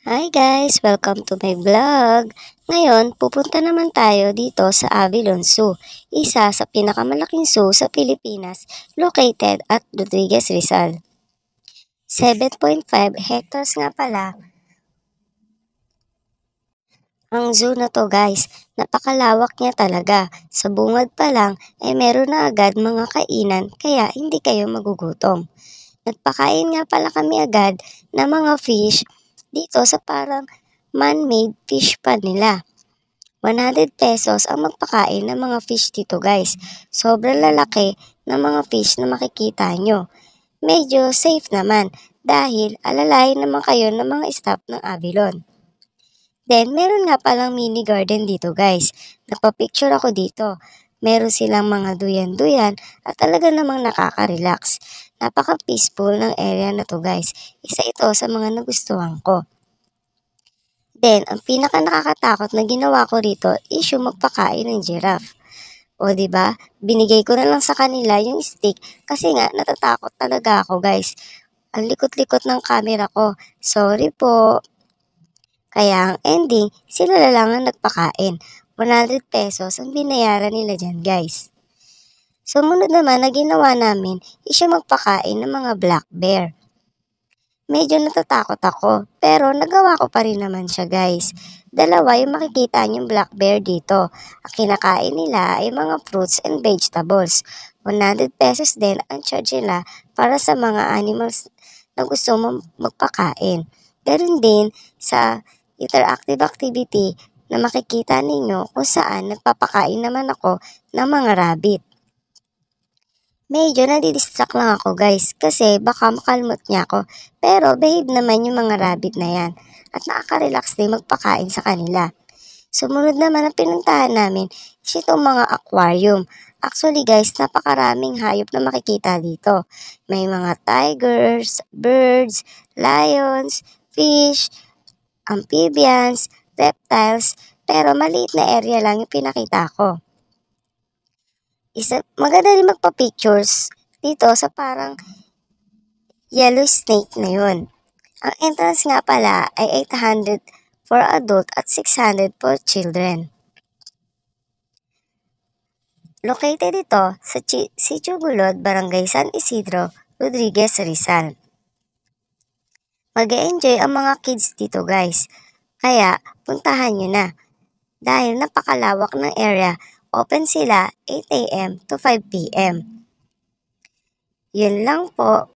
Hi guys! Welcome to my vlog! Ngayon, pupunta naman tayo dito sa Avilon Zoo, isa sa pinakamalaking zoo sa Pilipinas, located at Rodriguez Rizal. 7.5 hectares nga pala ang zoo na to guys. Napakalawak niya talaga. Sa bungad pa lang ay meron na agad mga kainan kaya hindi kayo magugutom. Nagpakain nga pala kami agad ng mga fish dito sa parang man-made fish pan nila. 100 pesos ang magpakain ng mga fish dito guys. Sobrang lalaki ng mga fish na makikita nyo. Medyo safe naman dahil alalayan naman kayo ng mga staff ng Avilon. Then, meron nga palang mini garden dito guys. Nagpa-picture ako dito. Meron silang mga duyan-duyan at talaga namang nakaka-relax. Napaka-peaceful ng area na to guys. Isa ito sa mga nagustuhan ko. Then, ang pinaka nakakatakot na ginawa ko rito is yung magpakain ng giraffe. O, di ba? Binigay ko na lang sa kanila yung stick kasi nga natatakot talaga ako, guys. Ang likot-likot ng camera ko. Sorry po. Kaya ang ending, sila na lang ang nagpakain. 100 pesos ang binayaran nila dyan, guys. Sumunod naman na ginawa namin is yung magpakain ng mga black bear. Medyo natatakot ako, pero nagawa ko pa rin naman siya guys. Dalawa yung makikita niyong black bear dito. Ang kinakain nila ay mga fruits and vegetables. 100 pesos din ang charge nila para sa mga animals na gusto mong magpakain. Ganon din sa interactive activity na makikita ninyo kung saan nagpapakain naman ako ng mga rabbit. Medyo nadidistract lang ako guys kasi baka makalmot niya ako. Pero behave naman yung mga rabbit na yan at nakaka-relax din magpakain sa kanila. Sumunod naman ang pinuntahan namin is itong mga aquarium. Actually guys, napakaraming hayop na makikita dito. May mga tigers, birds, lions, fish, amphibians, reptiles, pero maliit na area lang yung pinakita ko. Maganda rin magpa-pictures dito sa parang yellow snake na yun. Ang entrance nga pala ay 800 for adult at 600 for children. Located ito sa Sitio Bulod, Barangay San Isidro, Rodriguez, Rizal. Mag-e-enjoy ang mga kids dito guys. Kaya puntahan nyo na. Dahil napakalawak ng area, open sila 8 a.m. to 5 p.m. Yun lang po.